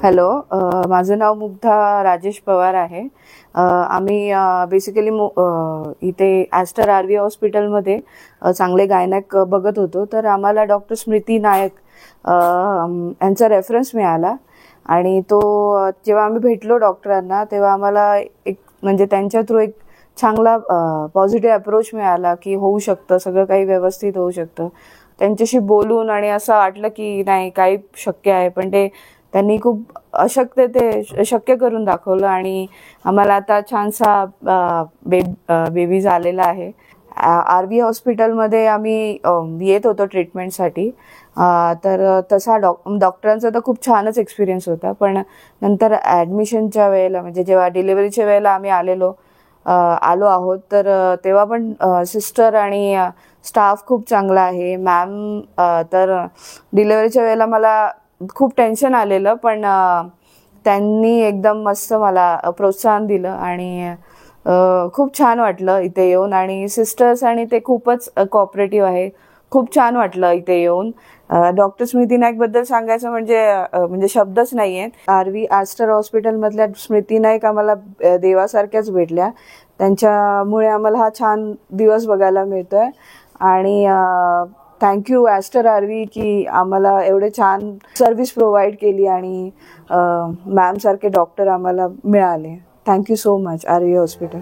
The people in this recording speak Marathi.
हॅलो, माझं नाव मुग्धा राजेश पवार आहे. आम्ही बेसिकली इथे ॲस्टर आर.व्ही. हॉस्पिटलमध्ये चांगले गायनॅक बघत होतो. तर आम्हाला डॉक्टर स्मृती नायक यांचा रेफरन्स मिळाला आणि तो जेव्हा आम्ही भेटलो डॉक्टरांना तेव्हा आम्हाला एक म्हणजे त्यांच्या थ्रू एक चांगला पॉझिटिव्ह अप्रोच मिळाला की होऊ शकतं, सगळं काही व्यवस्थित होऊ शकतं. त्यांच्याशी बोलून आणि असं वाटलं की नाही काही शक्य आहे, पण त्यांनी खूप अशक्य ते शक्य करून दाखवलं आणि आम्हाला आता छानसा बेबी झालेला आहे. आर.व्ही. हॉस्पिटलमध्ये आम्ही येत होतो ट्रीटमेंटसाठी. तर तसा डॉक्टरांचा तर खूप छानच एक्सपिरियन्स होता. पण नंतर ॲडमिशनच्या वेळेला म्हणजे जेव्हा डिलिव्हरीच्या वेळेला आम्ही आलो आहोत, तर तेव्हा पण सिस्टर आणि स्टाफ खूप चांगला आहे. मॅम तर डिलिव्हरीच्या वेळेला मला खूप टेन्शन आलेलं, पण त्यांनी एकदम मस्त मला प्रोत्साहन दिलं आणि खूप छान वाटलं इथे येऊन. आणि सिस्टर्स आणि ते खूपच कोऑपरेटिव्ह आहे. खूप छान वाटलं इथे येऊन. डॉक्टर स्मृती नाईकबद्दल सांगायचं म्हणजे शब्दच नाही आहेत. आर.व्ही. ॲस्टर हॉस्पिटलमधल्या स्मृती नाईक आम्हाला देवासारख्याच भेटल्या. त्यांच्यामुळे आम्हाला हा छान दिवस बघायला मिळतोय आणि थँक्यू ॲस्टर आर.व्ही. की आम्हाला एवढे छान सर्व्हिस प्रोव्हाइड केली आणि मॅमसारखे डॉक्टर आम्हाला मिळाले. Thank you so much RV. Hospital.